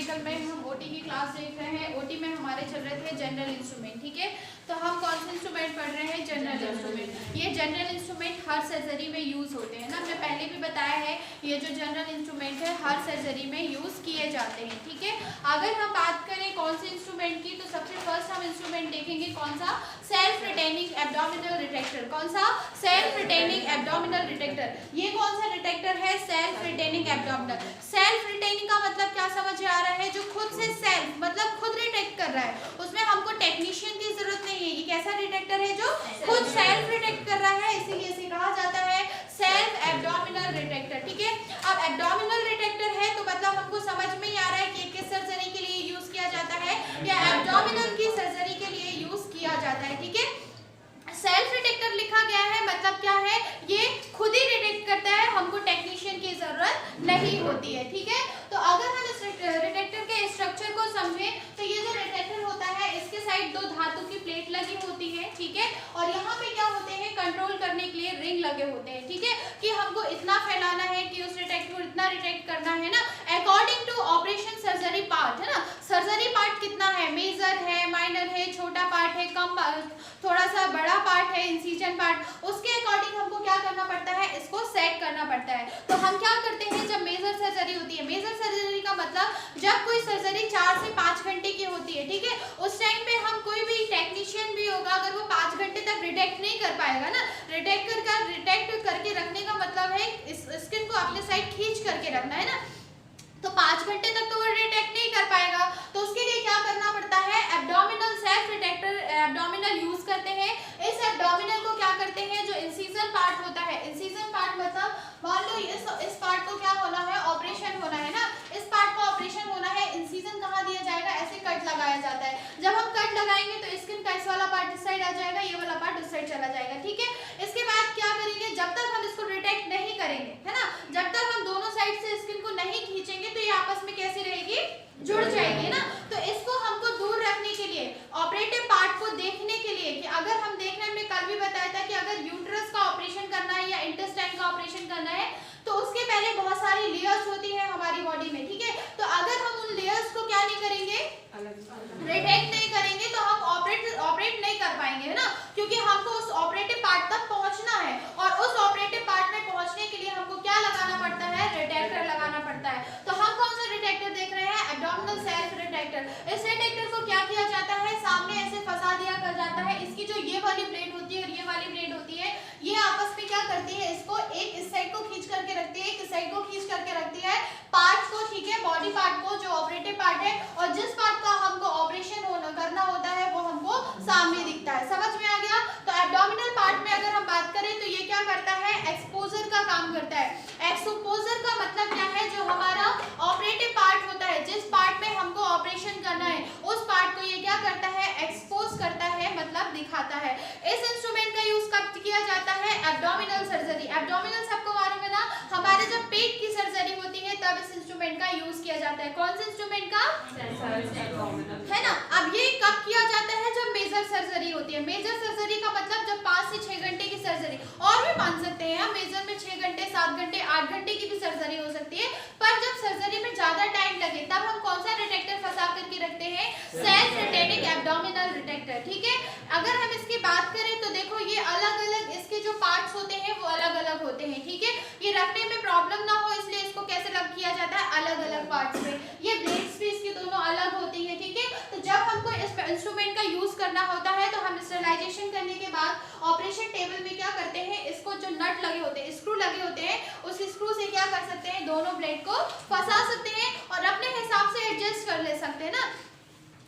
Medical में हम OT की क्लास देख रहे हैं। ओटी में हमारे चल रहे थे जनरल इंस्ट्रूमेंट, ठीक है। तो हम कौन से इंस्ट्रूमेंट पढ़ रहे हैं? General instrument. ये जनरल इंस्ट्रूमेंट हर सर्जरी में यूज होते हैं ना, हमने पहले भी बताया है। ये जो जनरल इंस्ट्रूमेंट है हर सर्जरी में यूज किए जाते हैं, ठीक है। अगर हम बात करें कौन से इंस्ट्रूमेंट की, तो सबसे फर्स्ट हम इंस्ट्रूमेंट देखेंगे कौन सा? Self retaining abdominal retractor. कौन सा? Self retaining abdominal retractor. ये कौन सा रिट्रैक्टर है? Self retaining abdominal. Self retaining का मतलब क्या समझ आ रहा है? जो खुद से सेल्फ मतलब खुद रिट्रैक्ट कर रहा है, उसमें हमको टेक्नीशियन की जरूरत नहीं है। ये कैसा रिट्रैक्टर है? जो खुद सेल्फ रिट्रैक्ट कर रहा है, इसीलिए इसे कहा जाता है सेल्फ एब्डोमिनल रिट्रैक्टर, ठीक है। अब एब्डोमिनल रिट्रैक्टर है तो मतलब हमको समझ में ही आ रहा है कि किस सर्जरी के लिए यूज किया जाता है, या एब्डोमिनल की सर्जरी के लिए यूज किया जाता है, ठीक है। सेल्फ रिट्रैक्टर लिखा गया है, मतलब क्या है? ये खुद ही रिट्रैक्ट करता है, हमको टेक्नीशियन की जरूरत नहीं होती है, ठीक है। तो अगर हम इस रिट्रैक्टर के स्ट्रक्चर को समझें तो ये जो रिट्रैक्टर होता है इसके साइड दो धातु की प्लेट लगी होती है, ठीक है। और यहाँ पे क्या होते हैं? कंट्रोल करने के लिए रिंग लगे होते हैं, ठीक है, कि हमको इतना फैलाना है कि उस रिट्रैक्टर को इतना रिट्रैक्ट करना है ना, according to operation surgery part, है ना। सर्जरी पार्ट कितना है? मेजर है, माइनर है, छोटा पार्ट है, कम थोड़ा सा बड़ा पार्ट है, इंसिजन पार्ट, उसके अकॉर्डिंग हमको क्या करना पड़ता है? इसको सेट करना पड़ता है। तो हम क्या करते हैं जब मेजर सर्जरी होती है? मेजर सर्जरी का मतलब जब कोई सर्जरी 4 से 5 घंटे की होती है, ठीक है, उस टाइम पे हम कोई भी टेक्नीशियन भी होगा, अगर वो 5 घंटे तक रिट्रैक्ट नहीं कर पाएगा ना, रिट्रैक्ट करके रखने का मतलब है इस स्किन को अपने साइड खींच करके रखना है ना, तो 5 घंटे तक तो वो रिट्रैक्ट नहीं कर पाएगा। तो उसके लिए क्या करना पड़ता है? Abdominal self retractor abdominal use करते हैं। इस एब्डोमिनल को क्या करते हैं? जो इंसिजन पार्ट होता है, इंसिजन पार्ट मतलब मान लो इस पार्ट को क्या होना है? ऑपरेशन होना है ना, इस पार्ट को ऑपरेशन होना है, इंसिजन कहाँ दिया जाएगा? ऐसे कट लगाया जाता है। जब हम कट लगाएंगे तो स्किन का इस वाला पार्ट इस साइड आ जाएगा, ये वाला पार्ट उस साइड चला जाएगा, ठीक है। इसके बाद क्या करेंगे? जब तक हम इसको रिट्रैक्ट नहीं करेंगे, है ना, जब तक हम दोनों साइड से स्किन को नहीं खींचेंगे तो ये आपस में कैसी रहेगी? जुड़ जाएगी ना। तो इसको हमको दूर रखने के लिए, ऑपरेटिव पार्ट को देखने के लिए, कि अगर हम देख रहे हैं, हमने कल भी बताया था कि अगर यूट्रस का ऑपरेशन करना है या इंटेस्टाइन का ऑपरेशन करना है तो उसके पहले बहुत सारी लेयर्स होती है हमारी बॉडी में, ठीक है। तो अगर हम उन लेयर्स को क्या नहीं करेंगे? रिट्रैक्ट नहीं करेंगे तो हम ऑपरेट नहीं कर पाएंगे, है ना, क्योंकि हमको उस ऑपरेटिव पार्ट तक पहुंचना है, और उस ऑपरेटिव पार्ट में पहुंचने के लिए हमको क्या लगाना पड़ता है? रिट्रैक्टर लगाना पड़ता है। तो हम कौन सा रिट्रैक्टर देख रहे हैं? Abdominal self retractor. इस रिट्रैक्टर को क्या किया जाता है? सामने ऐसे फंसा दिया कर जाता है। इसकी जो ये वाली प्लेट होती है और ये वाली प्लेट होती है, ये आपस में क्या करती है? इसको एक इस साइड को खींच करके रखती है, एक इस साइड को खींच करके रखती है, पार्ट को, ठीक है, बॉडी पार्ट को, जो ऑपरेटिव पार्ट है, और जिस पार्ट का हमको ऑपरेशन करना होता है वो हमको सामने दिखता है। समझ में आ गया? तो एब्डोमिनल पार्ट में अगर हम बात करें तो ये क्या करता है? एक्सपोजर का काम करता है। एक्सपोजर का मतलब क्या है? जो हमारा ऑपरेटिव पार्ट होता है, जिस पार्ट में हमको ऑपरेशन करना है, उस पार्ट को ये क्या करता है? एक्सपोज करता है, मतलब दिखाता है। इस इंस्ट्रूमेंट का यूज कब किया जाता है? Abdominal surgery. एब्डोमिनल सबको मालूम है ना, हमारे जब पेट की सर्जरी होती है तब इस इंस्ट्रूमेंट का यूज किया जाता है। कौन से इंस्ट्रूमेंट का? है ना। अब ये कब किया जाता है? जब मेजर सर्जरी होती है। मेजर सर्जरी का मतलब जब 5 से 6 घंटे की सर्जरी, और भी मान सकते हैं हम, मेजर में 6 घंटे, 7 घंटे, 8 घंटे की भी सर्जरी हो सकती है, पर जब सर्जरी में ज्यादा टाइम लगे तब हम कौन सा रिट्रैक्टर फंसा करके रखते हैं? सेल्फ रिटेनिंग एब्डोमिनल रिट्रैक्टर, ठीक है। अगर हम इसकी बात करें तो देखो ये अलग अलग इसके जो पार्ट्स होते हैं वो अलग अलग होते हैं, ठीक है। ये रखने में प्रॉब्लम ना हो इसलिए इसको कैसे लग किया जाता है? अलग अलग पार्ट्स में। ये ब्लेड्स भी इसकी दोनों अलग होती है, ठीक है। तो जब हमको इस इंस्ट्रूमेंट का यूज करना होता है तो हम स्टरलाइजेशन करने के बाद ऑपरेशन टेबल में क्या करते हैं? इसको जो नट लगे होते हैं, स्क्रू लगे होते हैं, उस स्क्रू से क्या कर सकते हैं? दोनों ब्लेड को फंसा सकते हैं और अपने हिसाब से एडजस्ट कर ले सकते हैं ना।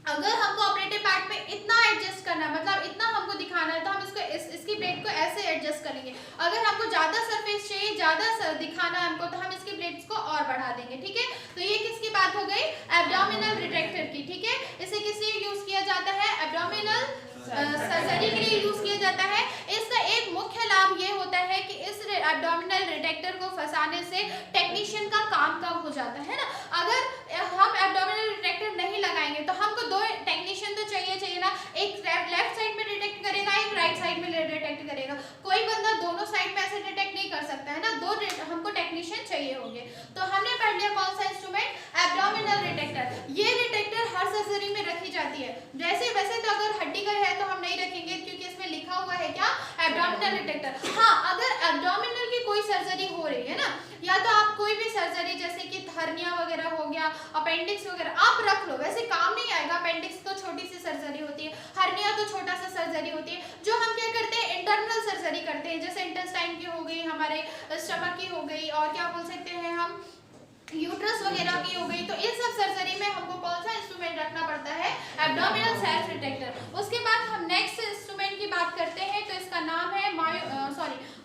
अगर हमको ऑपरेटिव पार्ट में इतना एडजस्ट करना है, मतलब इतना हमको दिखाना है, तो हम इसको इसकी प्लेट को ऐसे एडजस्ट करेंगे। अगर हमको ज्यादा सरफेस चाहिए, ज्यादा दिखाना है हमको, तो हम इसकी प्लेट्स को और बढ़ा देंगे, ठीक है। तो ये किसकी बात हो गई? एब्डोमिनल रिट्रैक्टर की, ठीक है। इसे किस लिए यूज किया जाता है? एब्डोमिनल सर्जरी के लिए यूज किया जाता है। इसका एक मुख्य लाभ ये होता है कि इस एब्डोमिनल रिट्रैक्टर को फंसाने से टेक्नीशियन का काम कम हो जाता है ना। अगर हम एब्डोमिनल रिट्रैक्टर नहीं लगाएंगे तो हमको दो टेक्नीशियन तो चाहिए ना, एक लेफ्ट साइड में रिट्रैक्ट करेगा, एक राइट साइड में रिट्रैक्ट करेगा। कोई बंदा दोनों साइड में ऐसे रिट्रैक्ट नहीं कर सकता है ना, दो हमको टेक्नीशियन चाहिए होंगे। तो हमने पढ़ लिया कौन सा इंस्ट्रूमेंट? Abdominal retractor. सर्जरी में रखी जाती है। वैसे तो अगर हड्डी का है तो हम नहीं रखेंगे क्योंकि इसमें लिखा हुआ है क्या, एब्डोमिनल रिट्रैक्टर। हाँ, अगर एब्डोमिनल की कोई सर्जरी हो रही है ना, या तो आप कोई भी सर्जरी जैसे कि हर्निया वगैरह हो गया, अपेंडिक्स वगैरह, आप रख लो, वैसे काम नहीं आएगा। अपेंडिक्स तो छोटी सी सर्जरी होती है, हर्निया तो छोटा सा सर्जरी होती है। जो हम क्या करते हैं, इंटरनल सर्जरी करते हैं, जैसे इंटेस्टाइन की हो गई, हमारे स्टमक की हो गई, और क्या बोल सकते हैं हम, यूट्रस वगैरह की हो गई। तो इन सब सर्जरी में हमको कौन सा इंस्ट्रूमेंट रखना पड़ता है, एब्डोमिनल सेल्फ रिट्रैक्टर। उसके बाद हम नेक्स्ट इंस्ट्रूमेंट की बात करते हैं, तो इसका नाम है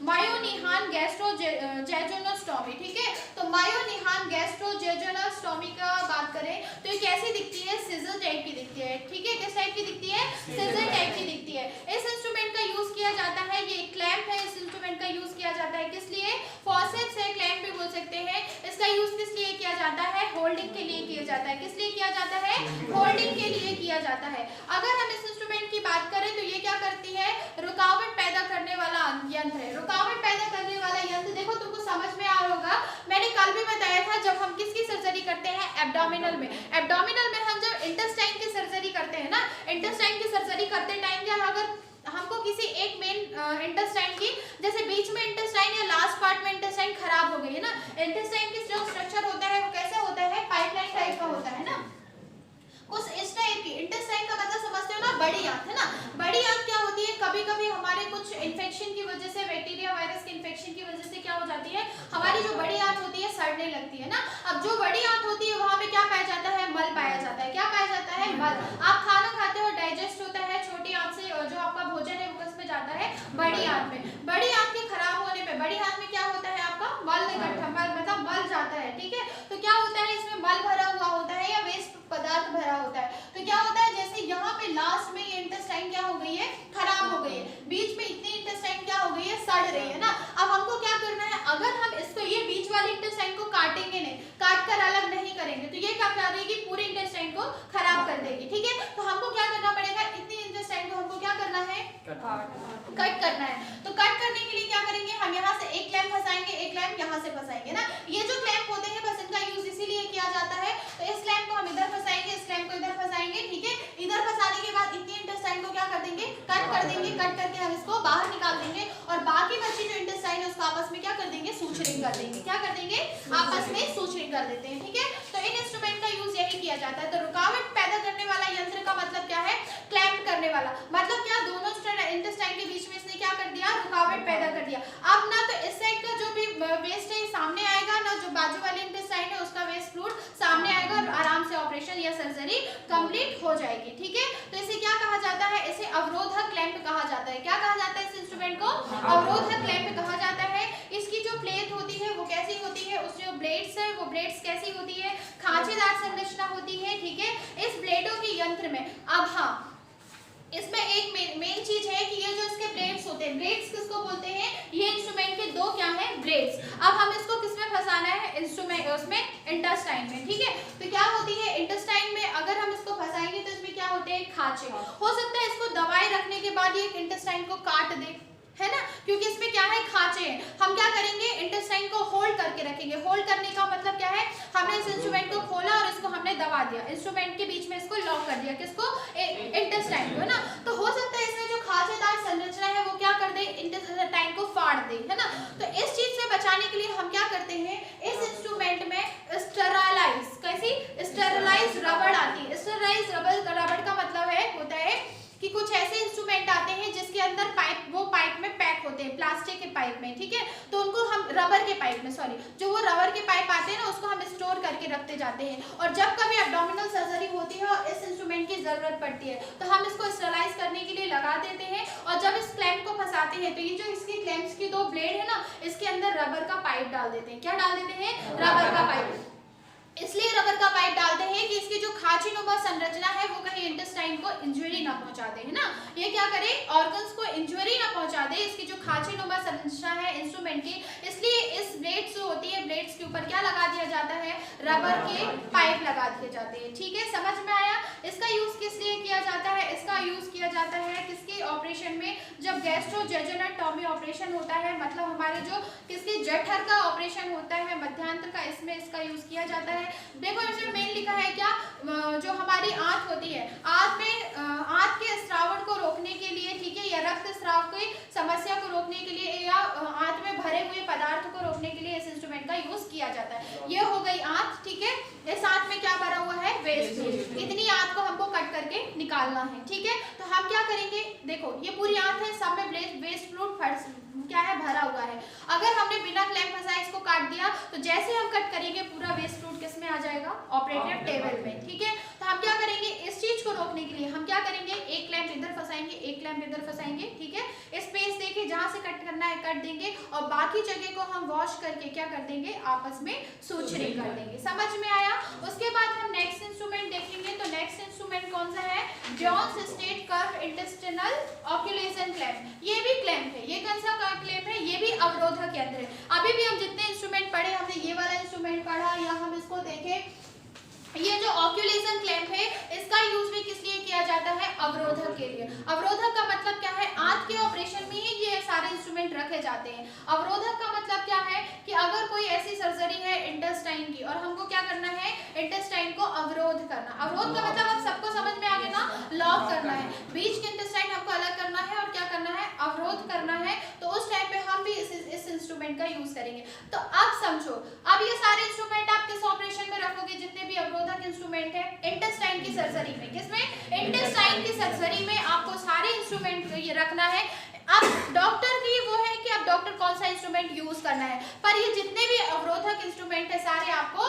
मायोनिहान गैस्ट्रोजेजुनोस्टोमी। ठीक है, तो मायोनिहान गैस्ट्रोजेजुनोस्टोमी का बात करें तो ये कैसी दिखती है, सिजर टाइप की दिखती है। ठीक है, किस टाइप की दिखती है, सिजर टाइप की दिखती है। इस इंस्ट्रूमेंट का यूज किया जाता है, ये क्लैंप है, इस इंस्ट्रूमेंट का यूज किया जाता है किस लिए, फॉसेप्स है, क्लैंप भी बोल सकते हैं। इसका यूज किस लिए किया जाता है, होल्डिंग के लिए किया जाता है। किस लिए किया जाता है, होल्डिंग के लिए किया जाता है। अगर हम इस इंस्ट्रूमेंट की बात करें तो ये क्या करती है, रुकावट पैदा करने वाला यंत्र है। रुकावट पैदा करने वाला यंत्र, देखो तुमको समझ में आ रहा होगा, मैंने कल भी बताया था, जब हम किसकी सर्जरी करते हैं, एब्डोमिनल में। एब्डोमिनल में हम जब इंटेस्टाइन की सर्जरी करते हैं ना, इंटेस्टाइन की सर्जरी करते टाइम क्या, अगर हमको किसी एक मेन इंटेस्टाइन की, जैसे बीच में इंटेस्टाइन या लास्ट पार्ट में इंटेस्टाइन खराब हो गई है ना, इंटेस्टाइन की जो स्ट्रक्चर होता है वो कैसा होता है, पाइपलाइन टाइप का होता है ना, कुछ इस टाइप की। इंटेस्टाइन का मतलब समझते हो ना, बड़ी आंत है ना। बड़ी आंत क्या होती है, कभी कभी हमारे कुछ इन्फेक्शन की वजह से, बैक्टीरिया वायरस के इन्फेक्शन की वजह से क्या हो जाती है, हमारी जो बड़ी आंत होती है सड़ने लगती है ना। अब जो बड़ी आंत होती है वहां पे क्या पाया जाता है, मल पाया जाता है। क्या पाया जाता है, मल। आप खाना खाते हो, डाइजेस्ट होता है छोटी आंत से, और जो आपका भोजन है वो किस में जाता है, बड़ी आंत में। बड़ी आंत के खराब होने पे बड़ी आंत में क्या होता है, आपका मल इकट्ठा, मतलब मल जाता है। ठीक है, तो क्या होता है, इसमें मल भरा हुआ होता है या वेस्ट पदार्थ भरा होता है। तो क्या होता है, जैसे यहाँ पे लास्ट में ये इंटेस्टाइन क्या हो गई है, खराब हो गई है, बीच में इतनी इंटेस्टाइन क्या हो गई है, सड़ रही है ना। अब हमको क्या करना है, अगर हम इसको, ये बीच वाली इंटेस्टाइन को काटेंगे नहीं, काट कर अलग नहीं करेंगे, तो ये क्या करेगी, पूरी इंटेस्टाइन को खराब कर देगी। ठीक है, तो हमको क्या करना पड़ेगा, इतनी इंटेस्टाइन को हमको क्या करना है, कट करना है। तो कट करने के लिए क्या करेंगे, हम यहाँ से एक क्लैंप फंसाएंगे, एक क्लैंप यहाँ से फंसाएंगे ना। ये जो क्लैंप होते हैं बस इनका यूज इसीलिए किया जाता है। तो इस क्लैंप को हम इधर फंसाएंगे, इस क्लैंप को इधर फंसाएंगे। ठीक है, इधर फंसाने के बाद इतनी इंटेस्टाइन को क्या कर देंगे, कट कर देंगे। कट करके हम इसको बाहर निकाल देंगे, और बाकी बची जो इंटेस्टाइन है उसको आपस में क्या कर देंगे, सूचरिंग कर देंगे। क्या कर देंगे, आपस में सूचरिंग कर देते हैं। ठीक है, तो इन इंस्ट्रूमेंट का यूज यही किया जाता है। तो रुकावट पैदा करने वाला यंत्र का मतलब क्या है, क्लैंप करने वाला, मतलब क्या, दोनों इंटेस्टाइन के बीच में इसने क्या कर दिया, रुकावट पैदा कर दिया। अब ना तो इस साइड का जो भी वेस्ट है सामने आएगा, ना जो बाजू वाली इंटेस्टाइन है उसका वेस्ट फ्लूइड सामने आएगा, और आराम से ऑपरेशन या सर्जरी कंप्लीट हो जाएगी। ठीक है, तो इसे क्या कहा जाता है, इसे अवरोधक क्लैंप कहा जाता है। क्या कहा जाता है इस इंस्ट्रूमेंट को, अवरोधक क्लैंप कहा जाता है। इसकी जो प्लेट होती है वो कैसी होती है, उसकी जो ब्लेड्स है वो ब्लेड्स कैसी होती है, खांचेदार संरचना होती है। ठीक है, इस ब्लेडों के यंत्र में, अब हाँ, इसमें एक मेन चीज है कि ये जो इसके ब्लेड्स होते हैं, ब्लेड्स किसको बोलते हैं, ये इंस्ट्रूमेंट के दो क्या है, ब्लेड्स। अब हम इसको किसमें फंसाना है, इंस्ट्रूमेंट, उसमें इंटेस्टाइन में। ठीक है, तो क्या होती है, इंटेस्टाइन में अगर हम इसको फंसाएंगे तो इसमें क्या होते हैं, खांचे। हो सकता है इसको दवाई रखने के बाद ये इंटेस्टाइन को काट दे, है ना, क्योंकि इसमें क्या है, खांचे हैं। हम क्या करेंगे, इंटेस्टाइन को होल्ड करके रखेंगे। होल्ड करने का मतलब क्या है, हमने इस इंस्ट्रूमेंट को खोला और इसको हमने दबा दिया, इंस्ट्रूमेंट के बीच में इसको लॉक कर दिया, किसको, इंटेस्टाइन को, है ना। तो हो सकता है इसमें जो खांचेदार संरचना है वो क्या कर दे, इंटेस्टाइन को फाड़ दे, है ना। तो इस चीज से बचाने के लिए हम क्या करते हैं, इस इंस्ट्रूमेंट में स्टेरलाइज, कैसी, स्टेरलाइज रबड़ आती है। स्टेरलाइज रबड़ का मतलब है, होता है कि कुछ ऐसे इंस्ट्रूमेंट आते हैं जिसके अंदर पाइप, वो पाइप में पैक होते हैं, प्लास्टिक के पाइप में। ठीक है, तो उनको हम रबर के पाइप में, सॉरी, जो वो रबर के पाइप आते हैं ना, उसको हम स्टोर करके रखते जाते हैं। और जब कभी एब्डोमिनल सर्जरी होती है और इस इंस्ट्रूमेंट की जरूरत पड़ती है तो हम इसको स्टेरलाइज करने के लिए लगा देते हैं। और जब इस क्लैंप को फंसाते हैं तो ये जो इसके क्लैंप्स की दो ब्लेड है ना, इसके अंदर रबर का पाइप डाल देते हैं। क्या डाल देते हैं, रबर का पाइप। इसलिए रबर का पाइप डालते हैं कि इसकी जो खांचीनुमा संरचना है वो कहीं इंटेस्टाइन को इंजरी ना पहुंचा दे, है ना। ये क्या करे, ऑर्गन्स को इंजरी ना पहुंचा दे, इसकी जो खांचीनुमा संरचना है इंस्ट्रूमेंट की। इसलिए इस ब्लेड्स जो होती है, ब्लेड्स के ऊपर क्या लगा दिया जाता है, रबर के पाइप लगा दिए जाते हैं। ठीक है, समझ में आया। इसका यूज किस लिए किया जाता है, इसका यूज किया जाता है किसके ऑपरेशन में, जब गैस्ट्रोजेजुनोटोमी ऑपरेशन होता है, मतलब हमारे जो किसके, जठर का ऑपरेशन होता है, मध्यांतर का, इसमें इसका यूज किया जाता है। देखो इसमें मेन लिखा है क्या, जो हमारी आंत होती है, आंत के स्रावन को रोकने के लिए, ठीक है, या रक्त स्राव की समस्या को रोकने के लिए, या आंत में भरे हुए पदार्थ को रोकने के लिए इस इंस्ट्रूमेंट का यूज किया जाता है। ये हो गई आंत, ठीक है। इस आंत में क्या भरा हुआ है, वेस्ट फ्लूइड। इतनी आंत को हमको कट करके निकालना है, ठीक है। तो हम क्या करेंगे, देखो ये पूरी आंत है, सब में वेस्ट फ्लूइड क्या है, भरा हुआ है। अगर हमने बिना क्लैंप फंसाए इसको काट दिया तो जैसे हम कट करेंगे पूरा वेस्ट फ्लूइड किस में आ जाएगा, ऑपरेटिव टेबल में, ठीक है। तो हम क्या करेंगे, इस चीज को रोकने के लिए हम क्या करेंगे, एक क्लैंप इधर फंसाएंगे, एक क्लैंप इधर फंसाएंगे, ठीक है। स्पेस देके जहां से कट करना है कट देंगे और बाकी जगह को हम वॉश करके क्या कर देंगे, आपस में सूचरिंग कर देंगे। समझ में आया। उसके बाद हम नेक्स्ट इंस्ट्रूमेंट देखेंगे। तो नेक्स्ट इंस्ट्रूमेंट कौन सा है, John's straight curved intestinal occlusion clamp. ये भी क्लैंप है, ये कौन सा क्लैंप है, ये भी अवरोधक यंत्र है। अभी भी हम जितने इंस्ट्रूमेंट पढ़े, हमने ये वाला इंस्ट्रूमेंट पढ़ा या हम इसको देखें, ये जो ऑक्यूलेशन क्लैंप है इसका यूज भी किस लिए किया जाता है, अवरोधक के लिए। अवरोधक का मतलब क्या है, आंत के ऑपरेशन में ही ये सारे इंस्ट्रूमेंट रखे जाते हैं। अवरोधक का मतलब क्या है कि अगर कोई ऐसी सर्जरी है इंटेस्टाइन की और हमको क्या करना है, इंटेस्टाइन को अवरोध करना। अवरोध का मतलब आप सबको समझ में आ गया ना, लॉक करना है, बीच के इंटेस्टाइन हमको अलग करना है और क्या करना है, अवरोध करना है। तो उस टाइम पे हम भी इस इंस्ट्रूमेंट का यूज करेंगे। तो अब समझो, अब ये सारे इंस्ट्रूमेंट आप किस ऑपरेशन में रखोगे, जितने भी अवरोधक इंस्ट्रूमेंट है, इंटेस्टाइन की सर्जरी में। किसमें, इंटेस्टाइन की सर्जरी में आपको सारे इंस्ट्रूमेंट ये रखना है। अब डॉक्टर की वो है कि अब डॉक्टर कौन सा इंस्ट्रूमेंट यूज करना है, पर ये जितने भी अवरोधक इंस्ट्रूमेंट है सारे आपको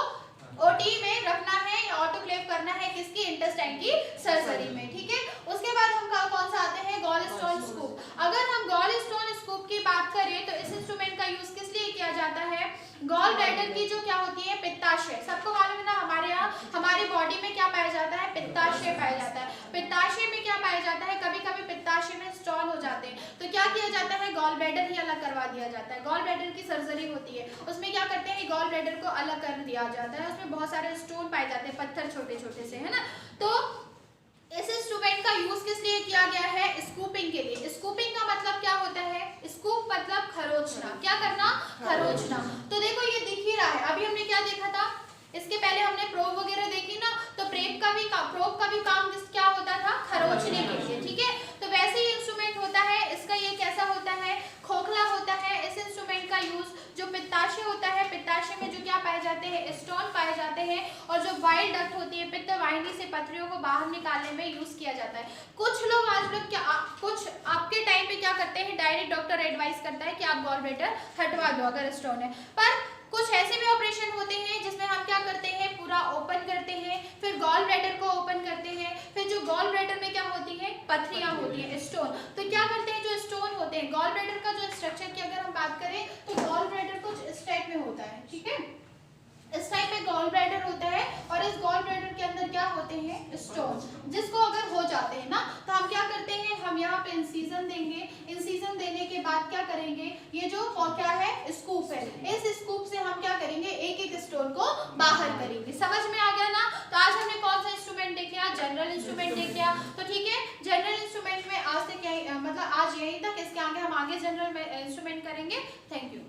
ओटी में रखना है या ऑटोक्लेव करना है, किसकी, इंटेस्टाइन की सर्जरी में, ठीक है। उसके बाद हम कौन सा आते हैं, गॉल स्टोन स्कूप। अगर हम गॉल स्टोन स्कूप की बात करें तो इस इंस्ट्रूमेंट का यूज किस लिए किया जाता है, गॉल ब्लैडर की जो क्या होती है, पित्ताशय। सबको मालूम है ना, हमारे यहाँ हमारी बॉडी में क्या पाया जाता है, पित्ताशय पाया जाता है। पित्ताशय में क्या पाया जाता है, कभी कभी पित्ताशय में स्टोन हो जाते हैं तो क्या किया जाता है, गॉल ब्लैडर ही अलग करवा दिया जाता है। गॉल ब्लैडर की सर्जरी होती है, उसमें क्या करते हैं, गॉल ब्लैडर को अलग कर दिया जाता है। उसमें बहुत सारे स्टोन पाए जाते हैं, पत्थर छोटे छोटे से, है ना। तो इस इंस्ट्रूमेंट का यूज किस लिए किया गया है, स्कूपिंग के लिए। स्कूपिंग का मतलब क्या होता है, स्कूप मतलब खरोचना, क्या करना, खरोचना। तो देखो ये दिख ही रहा है, अभी हमने क्या देखा था, इसके पहले हमने प्रोब वगैरह देखी ना, तो प्रोब का भी काम क्या होता था, खरोचने के लिए, ठीक है। तो वैसे ही इंस्ट्रूमेंट होता है, इसका ये कैसा होता है, खोखला होता है। इस इंस्ट्रूमेंट का यूज जो पित्ताशय होता है, पित्ताशय में जो क्या पाए जाते हैं, स्टोन पाए जाते हैं, और जो वाइल डक्ट होती है, पित्त वाहिनी से पथरियों को बाहर निकालने में यूज किया जाता है। कुछ लोग आज लोग क्या कुछ आपके टाइम पे क्या करते हैं, डायरेक्ट डॉक्टर एडवाइस करता है कि आप गॉल ब्लैडर हटवा दो अगर स्टोन है, पर कुछ ऐसे भी ऑपरेशन होते हैं जिसमें हम क्या करते हैं, पूरा ओपन करते हैं, फिर गॉल ब्लैडर को ओपन करते हैं, फिर जो गॉल ब्लैडर में क्या होती है, पथरियां होती हैं, स्टोन। तो क्या करते हैं, जो स्टोन होते हैं, गॉल ब्लैडर का जो स्ट्रक्चर की अगर हम बात करें तो गॉल ब्लैडर कुछ इस टाइप में होता है, ठीक है। इस टाइप में गॉल ब्लैडर होता है और इस गॉल ब्लैडर के अंदर क्या होते हैं, स्टोन, जिसको अगर हो जाते हैं ना तो हम क्या करते हैं, हम यहाँ पे इंसिजन देंगे। इंसिजन देने के बाद क्या करेंगे, ये जो क्या है, स्कूप है, इस स्कूप से हम क्या करेंगे, एक एक स्टोन को बाहर करेंगे। समझ में आ गया ना। तो आज हमने कौन सा इंस्ट्रूमेंट देख लिया, जनरल इंस्ट्रूमेंट देख लिया। तो ठीक है, जनरल इंस्ट्रूमेंट में आज से क्या मतलब आज यहीं तक, इसके आगे हम आगे जनरल इंस्ट्रूमेंट करेंगे। Thank you.